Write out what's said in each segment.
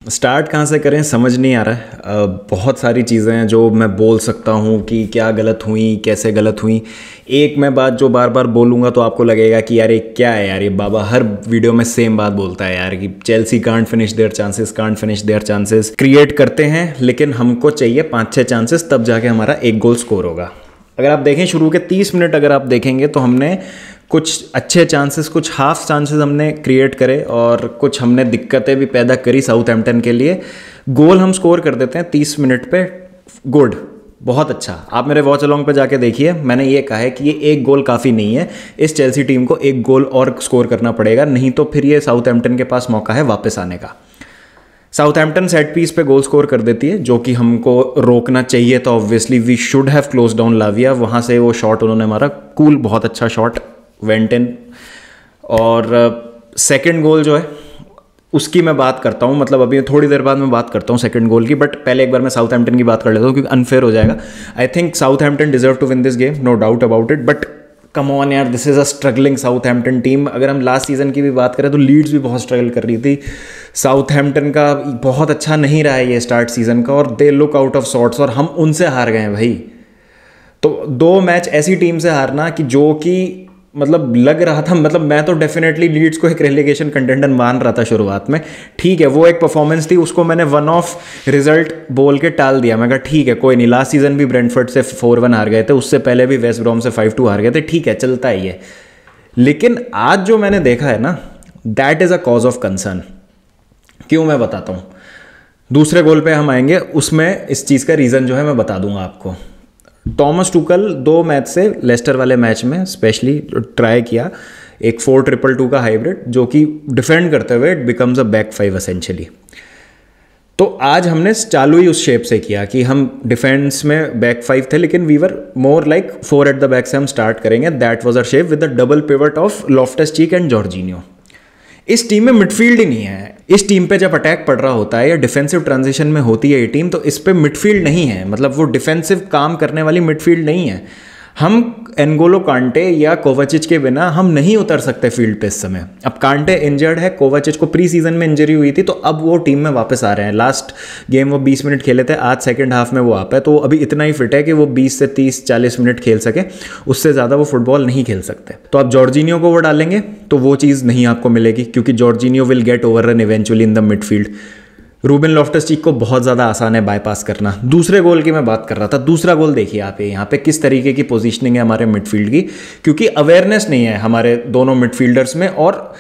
Start कहाँ से करें समझ नहीं आ रहा है। बहुत सारी चीज़ें हैं जो मैं बोल सकता हूँ कि क्या गलत हुई, कैसे गलत हुई। एक मैं बात जो बार बार बोलूँगा तो आपको लगेगा कि यार ये क्या है यार, ये बाबा हर वीडियो में सेम बात बोलता है यार कि Chelsea can't finish their chances, can't finish their chances. Create करते हैं लेकिन हमको चाहिए 5-6 चांसेस, तब जाके हमारा एक गोल स्कोर होगा। अगर आप देखें शुरू के 30 मिनट अगर आप देखेंगे तो हमने कुछ अच्छे चांसेस, कुछ हाफ चांसेस हमने क्रिएट करे और कुछ हमने दिक्कतें भी पैदा करी साउथहैम्पटन के लिए। गोल हम स्कोर कर देते हैं 30 मिनट पे, गुड, बहुत अच्छा। आप मेरे वॉच अलॉन्ग पे जाके देखिए, मैंने ये कहा है कि ये एक गोल काफ़ी नहीं है, इस चेल्सी टीम को एक गोल और स्कोर करना पड़ेगा, नहीं तो फिर ये साउथहैम्पटन के पास मौका है वापस आने का। साउथहैम्पटन सेट पीस पे गोल स्कोर कर देती है, जो कि हमको रोकना चाहिए था। Obviously we should have close down Lavia. वहाँ से वो शॉट उन्होंने मारा, कूल, बहुत अच्छा शॉट वेंट इन। और सेकंड गोल जो है उसकी मैं बात करता हूँ, मतलब अभी थोड़ी देर बाद मैं बात करता हूँ सेकंड गोल की, बट पहले एक बार मैं साउथहैम्पटन की बात कर लेता हूँ क्योंकि अनफेयर हो जाएगा। I think Southampton deserve to win this game, no doubt about it, but come on यार, this is a struggling Southampton team. अगर हम लास्ट सीजन की भी बात करें तो लीड्स भी बहुत स्ट्रगल कर रही थी। साउथहैम्पटन का बहुत अच्छा नहीं रहा है ये स्टार्ट सीजन का, और they look out of sorts, और हम उनसे हार गए हैं भाई। तो 2 मैच ऐसी टीम से हारना कि जो कि मतलब लग रहा था, मतलब मैं तो डेफिनेटली लीड्स को एक रेलीगेशन कंटेंडर मान रहा था शुरुआत में। ठीक है, वो एक परफॉर्मेंस थी, उसको मैंने 1-ऑफ रिजल्ट बोल के टाल दिया। मैं कहा ठीक है कोई नहीं, लास्ट सीजन भी ब्रेंटफोर्ड से 4-1 हार गए थे, उससे पहले भी वेस्ट ब्रॉम से 5-2 हार गए थे, ठीक है चलता ही है। लेकिन आज जो मैंने देखा है ना, that is a cause of concern. क्यों, मैं बताता हूँ। दूसरे गोल पे हम आएंगे, उसमें इस चीज़ का रीज़न जो है मैं बता दूंगा आपको। टॉमस टुकल 2 मैच से लेस्टर वाले मैच में स्पेशली ट्राई किया एक 4-2-2 का हाइब्रिड, जो कि डिफेंड करते हुए it becomes a back 5 essentially. तो आज हमने चालू ही उस शेप से किया कि हम डिफेंस में बैक 5 थे, लेकिन we were more like 4 at the back से हम स्टार्ट करेंगे। That was our shape with the double pivot of Loftus Cheek and Jorginho. इस टीम में मिडफील्ड ही नहीं है। इस टीम पे जब अटैक पड़ रहा होता है या डिफेंसिव ट्रांजिशन में होती है ये टीम, तो इस पे मिडफील्ड नहीं है, मतलब वो डिफेंसिव काम करने वाली मिडफील्ड नहीं है। हम एनगोलो कांटे या कोवाचिच के बिना हम नहीं उतर सकते फील्ड पे इस समय। अब कांटे इंजर्ड है, कोवाचिच को प्री सीजन में इंजरी हुई थी, तो अब वो टीम में वापस आ रहे हैं। लास्ट गेम वो 20 मिनट खेले थे, आज सेकंड हाफ में वो आ पाए, तो अभी इतना ही फिट है कि वो 20 से 30-40 मिनट खेल सके, उससे ज़्यादा वो फुटबॉल नहीं खेल सकते। तो आप जॉर्जिनियो को वो डालेंगे तो वो चीज़ नहीं आपको मिलेगी, क्योंकि Jorginho will get over run eventually in the midfield. Ruben Loftus Cheek को बहुत ज़्यादा आसान है बाईपास करना। दूसरे गोल की मैं बात कर रहा था। दूसरा गोल देखिए आप, यहाँ पे किस तरीके की पोजीशनिंग है हमारे मिडफील्ड की, क्योंकि अवेयरनेस नहीं है हमारे दोनों मिडफील्डर्स में, और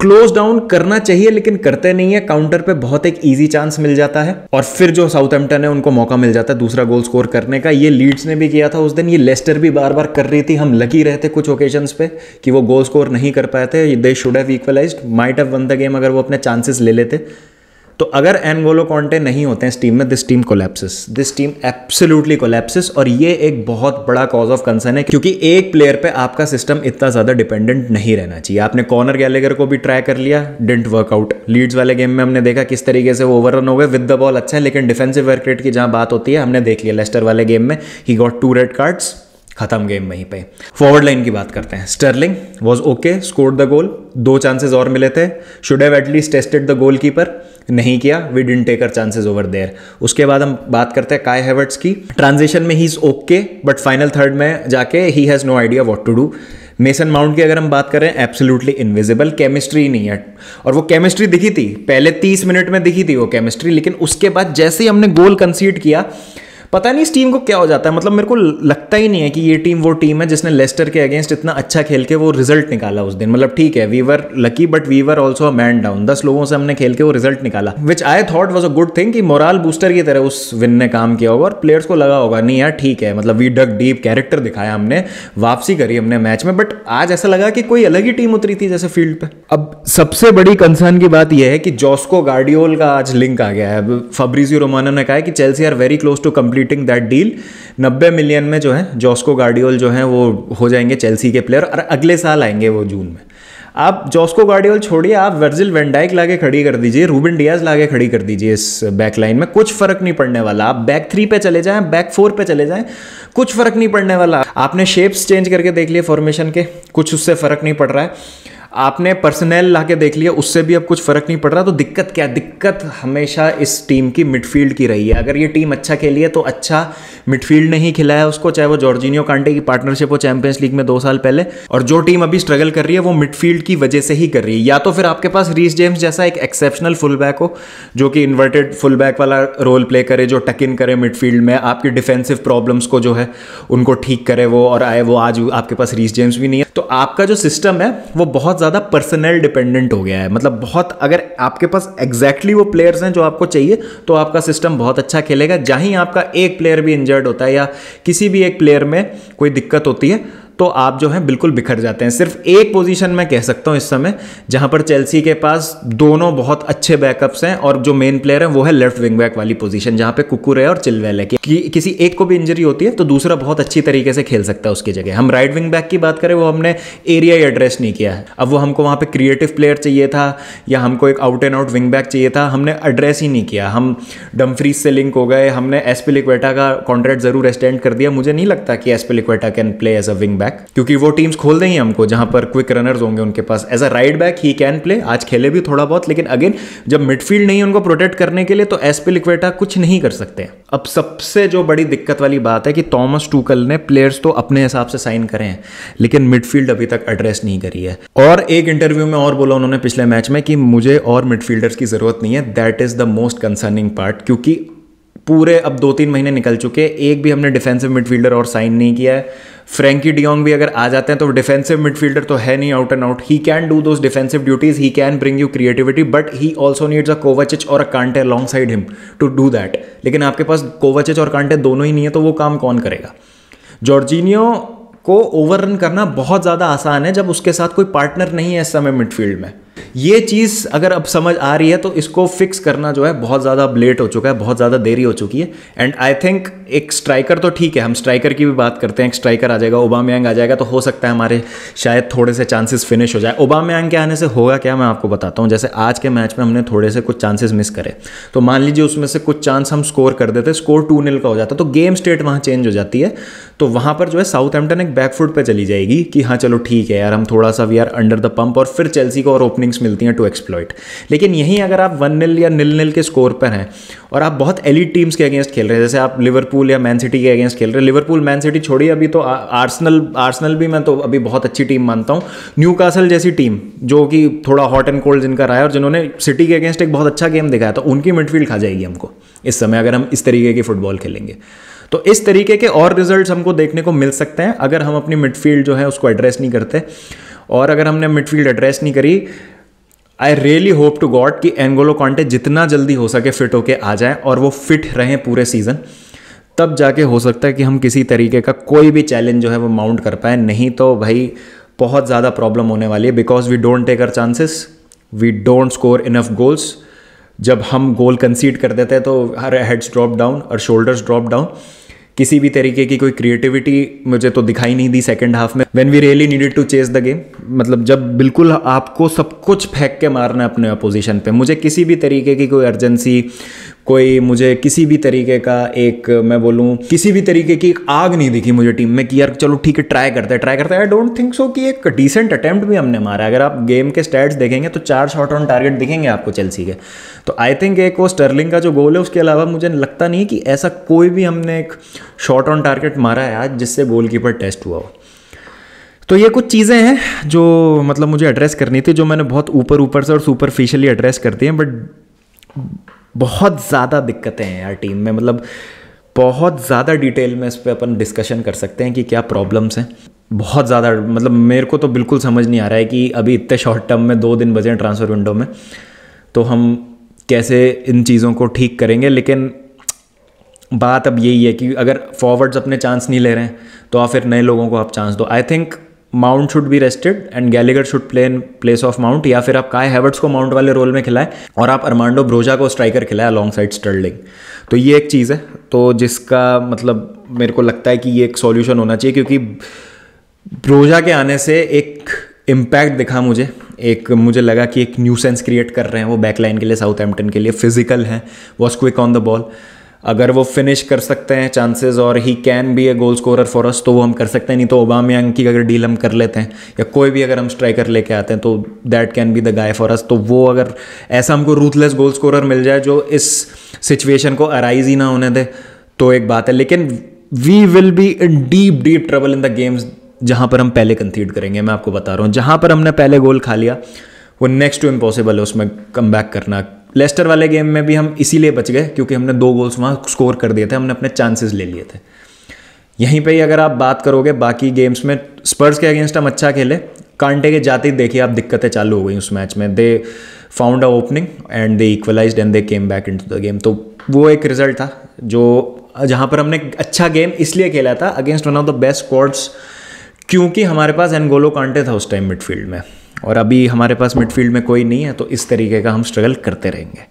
क्लोज डाउन करना चाहिए लेकिन करते नहीं है। काउंटर पे बहुत एक इजी चांस मिल जाता है और फिर जो साउथहैम्पटन है उनको मौका मिल जाता है दूसरा गोल स्कोर करने का। ये लीड्स ने भी किया था उस दिन, ये लेस्टर भी बार बार कर रही थी। हम लकी रहे थे कुछ ओकेजन्स पे कि वो गोल स्कोर नहीं कर पाए थे। They should have equalised, might have one the game अगर वो अपने चांसेस ले लेते। तो अगर एनगोलो कांटे नहीं होते हैं इस टीम में, this team collapses, this team absolutely collapses. और ये एक बहुत बड़ा कॉज ऑफ कंसर्न है, क्योंकि एक प्लेयर पे आपका सिस्टम इतना ज़्यादा डिपेंडेंट नहीं रहना चाहिए। आपने कॉनर गैलेगर को भी ट्राई कर लिया, डिडंट वर्कआउट। लीड्स वाले गेम में हमने देखा किस तरीके से वो ओवररन हो गए। विद द बॉल अच्छा है, लेकिन डिफेंसिव वर्क रेट की जहाँ बात होती है, हमने देख लिया लेस्टर वाले गेम में, ही गॉट 2 रेड कार्ड्स, खत्म गेम वहीं पे। फॉरवर्ड लाइन की बात करते हैं। Sterling was okay, scored the goal, 2 chances और मिले थे, should have at least tested the goalkeeper, नहीं किया। We didn't take our chances over there. उसके बाद हम बात करते हैं काई हैवर्ट्स की। ट्रांजिशन में he is okay, but final third में जाके he has no idea what to do. Mason Mount की अगर हम बात करें, एब्सोल्युटली इनविजिबल, केमिस्ट्री नहीं है। और वो केमिस्ट्री दिखी थी पहले 30 मिनट में, दिखी थी वो केमिस्ट्री, लेकिन उसके बाद जैसे ही हमने गोल कंसीड किया, पता नहीं इस टीम को क्या हो जाता है। मतलब मेरे को लगता ही नहीं है कि ये टीम वो टीम है जिसने लेस्टर के अगेंस्ट इतना अच्छा खेल के वो रिजल्ट निकाला उस दिन। मतलब ठीक है, we were lucky, but we were also a man down. 10 लोगों से हमने खेल के वो रिजल्ट निकाला, which I thought was a good thing, कि मोरल बूस्टर की तरह उस विन ने काम किया होगा और प्लेयर्स को लगा होगा नहीं यार ठीक है, मतलब वी डग डीप, कैरेक्टर दिखाया हमने, वापसी करी हमने मैच में। बट आज ऐसा लगा कि कोई अलग ही टीम उतरी थी जैसे फील्ड पे। अब सबसे बड़ी कंसर्न की बात यह है कि जोस्को गार्डियोल का आज लिंक आ गया है। फब्रिजियो रोमानो ने कहा है कि Chelsea are very close to completing that deal. 90 million में जो है जोस्को गार्डियोल जो है वो हो जाएंगे चेल्सी के प्लेयर, और अगले साल आएंगे वो जून में। आप जोस्को गार्डियोल छोड़िए, आप वर्जिल वैन डाइक लाके खड़ी कर दीजिए, रूबेन डियाज लाके खड़ी कर दीजिए इस बैक लाइन में, कुछ फर्क नहीं पड़ने वाला। आप बैक 3 पे चले जाएं, बैक 4 पे चले जाएं, कुछ फर्क नहीं पड़ने वाला। आपने शेप्स चेंज करके देख लिए फॉर्मेशन के, कुछ उससे फर्क नहीं पड़ रहा है। आपने पर्सनल ला के देख लिया, उससे भी अब कुछ फर्क नहीं पड़ रहा। तो दिक्कत क्या, दिक्कत हमेशा इस टीम की मिडफील्ड की रही है। अगर ये टीम अच्छा खेली है तो अच्छा मिडफील्ड ने ही खिलाया उसको, चाहे वो जॉर्जिनियो कांटे की पार्टनरशिप हो चैंपियंस लीग में 2 साल पहले। और जो टीम अभी स्ट्रगल कर रही है वो मिडफील्ड की वजह से ही कर रही है। या तो फिर आपके पास रीस जेम्स जैसा एक एक्सेप्शनल फुल बैक हो जो कि इन्वर्टेड फुल बैक वाला रोल प्ले करे, जो टक इन करे मिडफील्ड में, आपकी डिफेंसिव प्रॉब्लम्स को जो है उनको ठीक करे वो, और आए वो। आज आपके पास रीस जेम्स भी नहीं है, तो आपका जो सिस्टम है वो बहुत ज़्यादा पर्सनल डिपेंडेंट हो गया है। मतलब बहुत, अगर आपके पास एग्जैक्टली वो प्लेयर्स हैं जो आपको चाहिए तो आपका सिस्टम बहुत अच्छा खेलेगा। जहीं आपका एक प्लेयर भी इंजर्ड होता है या किसी भी एक प्लेयर में कोई दिक्कत होती है तो आप जो है बिल्कुल बिखर जाते हैं। सिर्फ एक पोजीशन मैं कह सकता हूं इस समय जहां पर चेल्सी के पास दोनों बहुत अच्छे बैकअप्स हैं और जो मेन प्लेयर है वो है लेफ्ट विंग बैक वाली पोजीशन, जहां पे कुकुरे और चिलवेल है कि किसी एक को भी इंजरी होती है तो दूसरा बहुत अच्छी तरीके से खेल सकता है उसकी जगह। हम राइट विंग बैक की बात करें, वो हमने एरिया ही एड्रेस नहीं किया है। अब वो हमको वहां पर क्रिएटिव प्लेयर चाहिए था या हमको एक out and out wing back चाहिए था, हमने एड्रेस ही नहीं किया। हम डमफ्रीज से लिंक हो गए, हमने एस्पिलिक्वेटा का कॉन्ट्रैक्ट जरूर एक्सटेंड कर दिया। मुझे नहीं लगता कि Azpilicueta can play as a wing back, क्योंकि वो टीम्स खोल देंगे हमको जहां पर क्विक रनर्स होंगे उनके पास। As a right back he can play, आज खेले भी थोड़ा बहुत, लेकिन अगेन जब मिडफील्ड नहीं है उनको प्रोटेक्ट करने के लिए तो एस्पिलिक्वेटा कुछ नहीं कर सकते। अब सबसे जो बड़ी दिक्कत वाली बात है कि थॉमस टूकल ने प्लेयर्स तो अपने हिसाब से साइन करे हैं लेकिन मिडफील्ड अभी तक एड्रेस नहीं करी है। और एक इंटरव्यू में और बोला उन्होंने पिछले मैच में कि मुझे और मिडफील्डर्स की जरूरत नहीं है। That is the most concerning part, क्योंकि पूरे अब 2-3 महीने निकल चुके हैं, एक भी हमने डिफेंसिव मिडफील्डर और साइन नहीं किया है। फ्रैंकी डियोंग भी अगर आ जाते हैं तो डिफेंसिव मिडफील्डर तो है नहीं out and out. He can do those defensive duties, he can bring you creativity, but he also needs a Kovacic और a Kante alongside him to do that. लेकिन आपके पास कोवाचिच और कांटे दोनों ही नहीं है तो वो काम कौन करेगा। जॉर्जिनियो को ओवररन करना बहुत ज़्यादा आसान है जब उसके साथ कोई पार्टनर नहीं है इस समय मिडफील्ड में। ये चीज़ अगर अब समझ आ रही है तो इसको फिक्स करना जो है बहुत ज़्यादा लेट हो चुका है, बहुत ज़्यादा देरी हो चुकी है। एंड आई थिंक एक स्ट्राइकर तो ठीक है, हम स्ट्राइकर की भी बात करते हैं, एक स्ट्राइकर आ जाएगा, ओबामेयांग आ जाएगा तो हो सकता है हमारे शायद थोड़े से चांसेस फिनिश हो जाए। ओबामेयांग के आने से होगा क्या, मैं आपको बताता हूँ। जैसे आज के मैच में हमने थोड़े से कुछ चांसेस मिस करे, तो मान लीजिए उसमें से कुछ चांस हम स्कोर कर देते, स्कोर 2-0 का हो जाता, तो गेम स्टेट वहाँ चेंज हो जाती है। तो वहाँ पर जो है साउथहैम्पटन एक बैकफुट पे चली जाएगी कि हाँ चलो ठीक है यार, हम थोड़ा सा we are under the pump, और फिर चेल्सी को और ओपनिंग्स मिलती हैं टू एक्सप्लॉइट। लेकिन यहीं अगर आप 1-0 या 0-0 के स्कोर पर हैं और आप बहुत एलीट टीम्स के अगेंस्ट खेल रहे हैं, जैसे आप लिवरपूल या मैन सिटी के अगेंस्ट खेल रहे हैं, लिवरपूल मैन सिटी छोड़िए, अभी तो आर्सेनल भी मैं तो अभी बहुत अच्छी टीम मानता हूँ। न्यूकासल जैसी टीम जो कि थोड़ा हॉट एंड कोल्ड जिनका रहा है और जिन्होंने सिटी के अगेंस्ट एक बहुत अच्छा गेम दिखाया, तो उनकी मिडफील्ड खा जाएगी हमको इस समय अगर हम इस तरीके की फुटबॉल खेलेंगे। तो इस तरीके के और रिजल्ट्स हमको देखने को मिल सकते हैं अगर हम अपनी मिडफील्ड जो है उसको एड्रेस नहीं करते। और अगर हमने मिडफील्ड एड्रेस नहीं करी, I really hope to god कि एंगोलो कांटे जितना जल्दी हो सके फिट होके आ जाए और वो फिट रहें पूरे सीजन, तब जाके हो सकता है कि हम किसी तरीके का कोई भी चैलेंज जो है वो माउंट कर पाए। नहीं तो भाई बहुत ज़्यादा प्रॉब्लम होने वाली है, because we don't take our chances, we don't score enough goals. जब हम गोल कंसीड कर देते हैं तो हर हेड्स ड्रॉप डाउन और शोल्डर्स ड्रॉप डाउन। किसी भी तरीके की कोई क्रिएटिविटी मुझे तो दिखाई नहीं दी सेकंड हाफ में, when we really needed to chase the game. मतलब जब बिल्कुल आपको सब कुछ फेंक के मारना है अपने अपोजिशन पे, मुझे किसी भी तरीके की कोई अर्जेंसी, कोई मुझे किसी भी तरीके का एक, मैं बोलूँ किसी भी तरीके की एक आग नहीं दिखी मुझे टीम में कि यार चलो ठीक है ट्राई करते हैं। आई डोंट थिंक सो कि एक डिसेंट अटेम्प्ट भी हमने मारा। अगर आप गेम के स्टैट्स देखेंगे तो 4 शॉट ऑन टारगेट दिखेंगे आपको चेल्सी के। तो आई थिंक एक वो स्टर्लिंग का जो गोल है उसके अलावा मुझे लगता नहीं कि ऐसा कोई भी हमने एक शॉट ऑन टारगेट मारा है आज जिससे गोलकीपर टेस्ट हुआ हो। तो ये कुछ चीज़ें हैं जो मतलब मुझे एड्रेस करनी थी, जो मैंने बहुत ऊपर से और सुपरफिशियली एड्रेस करती हैं, बट बहुत ज़्यादा दिक्कतें हैं यार टीम में। मतलब बहुत ज़्यादा डिटेल में इस पर अपन डिस्कशन कर सकते हैं कि क्या प्रॉब्लम्स हैं। बहुत ज़्यादा, मतलब मेरे को तो बिल्कुल समझ नहीं आ रहा है कि अभी इतने शॉर्ट टर्म में 2 दिन बचे हैं ट्रांसफ़र विंडो में, तो हम कैसे इन चीज़ों को ठीक करेंगे। लेकिन बात अब यही है कि अगर फॉरवर्ड्स अपने चांस नहीं ले रहे हैं तो आप फिर नए लोगों को आप चांस दो। I think mount should be rested and Gallagher should play in place of mount, या फिर आप काय हैवर्ट्स को माउंट वाले रोल में खिलाएं और आप अर्मांडो ब्रोजा को स्ट्राइकर खिलाएं अलॉन्ग साइड स्टर्लिंग। तो ये एक चीज़ है तो जिसका मतलब मेरे को लगता है कि ये एक सॉल्यूशन होना चाहिए, क्योंकि ब्रोजा के आने से एक इम्पैक्ट दिखा मुझे, एक मुझे लगा कि एक न्यूसेंस क्रिएट कर रहे हैं वो बैकलाइन के लिए, साउथहैम्पटन के लिए। फिजिकल हैं, was quick on the ball. अगर वो फिनिश कर सकते हैं चांसेस और he can be A goal scorer for us तो वो हम कर सकते हैं, नहीं तो ओबामयांग की अगर डील हम कर लेते हैं या कोई भी अगर हम स्ट्राइकर लेके आते हैं तो that can be the guy for us. तो वो अगर ऐसा हमको रूथलेस गोल स्कोरर मिल जाए जो इस सिचुएशन को अराइज ही ना होने दे तो एक बात है, लेकिन we will be in deep deep trouble in the games जहाँ पर हम पहले कंसीड करेंगे। मैं आपको बता रहा हूँ, जहाँ पर हमने पहले गोल खा लिया वो नेक्स्ट टू इम्पॉसिबल है उसमें कम बैक करना। लेस्टर वाले गेम में भी हम इसीलिए बच गए क्योंकि हमने 2 गोल्स वहाँ स्कोर कर दिए थे, हमने अपने चांसेस ले लिए थे। यहीं पे ही अगर आप बात करोगे बाकी गेम्स में, स्पर्स के अगेंस्ट हम अच्छा खेले, कांटे के जाते ही देखिए आप दिक्कतें चालू हो गई उस मैच में। They found a opening and they equalised and they came back into the game. तो वो एक रिजल्ट था जो जहाँ पर हमने अच्छा गेम इसलिए खेला था against one of the best squads, क्योंकि हमारे पास एनगोलो कांटे था उस टाइम मिडफील्ड में, और अभी हमारे पास मिडफील्ड में कोई नहीं है, तो इस तरीके का हम स्ट्रगल करते रहेंगे।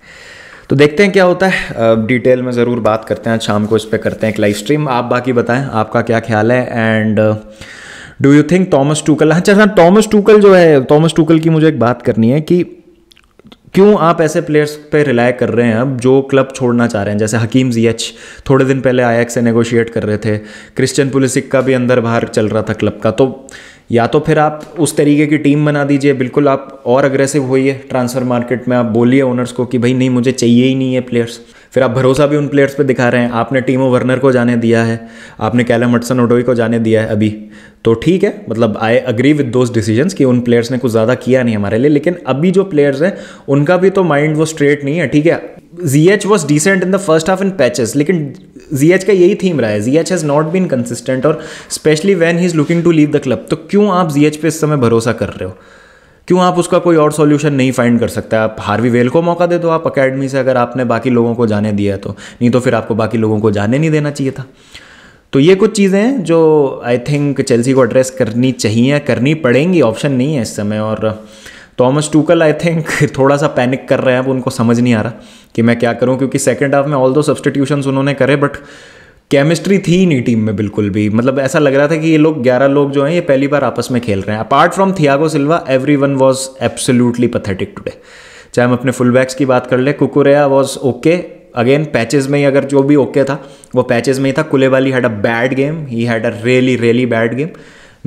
तो देखते हैं क्या होता है, डिटेल में ज़रूर बात करते हैं, शाम को इस पर करते हैं एक लाइव स्ट्रीम। आप बाकी बताएं आपका क्या ख्याल है, and do you think Thomas Tuchel, अच्छा टॉमस टूकल जो है, टॉमस टूकल की मुझे एक बात करनी है कि क्यों आप ऐसे प्लेयर्स पे रिलाय कर रहे हैं अब जो क्लब छोड़ना चाह रहे हैं, जैसे हकीम जिएच थोड़े दिन पहले आयाक्स से नेगोशिएट कर रहे थे, क्रिश्चियन पुलिसिक का भी अंदर बाहर चल रहा था क्लब का। तो या तो फिर आप उस तरीके की टीम बना दीजिए, बिल्कुल आप और अग्रेसिव होइए ट्रांसफ़र मार्केट में, आप बोलिए ओनर्स को कि भाई नहीं मुझे चाहिए ही नहीं है प्लेयर्स। फिर आप भरोसा भी उन प्लेयर्स पे दिखा रहे हैं, आपने टीमो वर्नर को जाने दिया है, आपने कैलम हडसन ओडोई को जाने दिया है अभी, तो ठीक है, मतलब I agree with those decisions कि उन प्लेयर्स ने कुछ ज़्यादा किया नहीं हमारे लिए, लेकिन अभी जो प्लेयर्स हैं उनका भी तो माइंड वो स्ट्रेट नहीं है। ठीक है, GH was decent in the first half in patches, लेकिन जीएच का यही थीम रहा है, GH has not been consistent, और specially when he is looking to leave the club. तो क्यों आप जीएच पे इस समय भरोसा कर रहे हो, क्यों आप उसका कोई और सॉल्यूशन नहीं फाइंड कर सकते? आप हार्वी वेल को मौका दे दो आप अकेडमी से, अगर आपने बाकी लोगों को जाने दिया है तो, नहीं तो फिर आपको बाकी लोगों को जाने नहीं देना चाहिए था। तो ये कुछ चीज़ें हैं जो आई थिंक चेल्सी को एड्रेस करनी चाहिए, करनी पड़ेंगी, ऑप्शन नहीं है इस समय। और टॉमस टूकल आई थिंक थोड़ा सा पैनिक कर रहे हैं, अब उनको समझ नहीं आ रहा कि मैं क्या करूं, क्योंकि सेकंड हाफ में ऑल दो सब्सटीट्यूशंस उन्होंने करे बट केमिस्ट्री थी नहीं टीम में बिल्कुल भी। मतलब ऐसा लग रहा था कि ये लोग 11 लोग जो हैं ये पहली बार आपस में खेल रहे हैं। Apart from Thiago Silva everyone was absolutely pathetic today. चाहे हम अपने फुल बैक्स की बात कर ले, कुकुरेया वाज ओके, अगेन पैचेस में ही अगर जो भी ओके था वो पैचेस में ही था। Koulibaly had a bad game, he had a really bad game,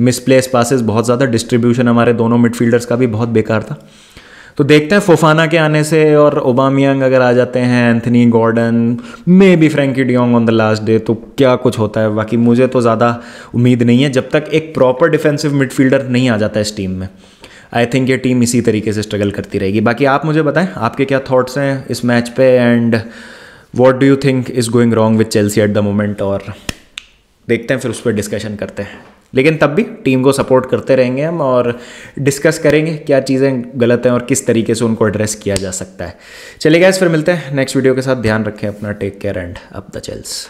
misplace passes बहुत ज़्यादा, डिस्ट्रीब्यूशन हमारे दोनों मिडफील्डर्स का भी बहुत बेकार था। तो देखते हैं फोफाना के आने से और ओबामयांग अगर आ जाते हैं, Anthony Gordon, maybe Frankie de Jong on the last day, तो क्या कुछ होता है। बाकी मुझे तो ज़्यादा उम्मीद नहीं है जब तक एक प्रॉपर डिफेंसिव मिडफील्डर नहीं आ जाता इस टीम में। आई थिंक ये टीम इसी तरीके से स्ट्रगल करती रहेगी। बाकी आप मुझे बताएं आपके क्या थॉट्स हैं इस मैच पे, and what do you think is going wrong with Chelsea at the moment, और देखते हैं फिर उस पर डिस्कशन करते हैं। लेकिन तब भी टीम को सपोर्ट करते रहेंगे हम और डिस्कस करेंगे क्या चीज़ें गलत हैं और किस तरीके से उनको एड्रेस किया जा सकता है। चलिए गाइस, फिर मिलते हैं नेक्स्ट वीडियो के साथ। ध्यान रखें अपना, take care and up the चेल्स।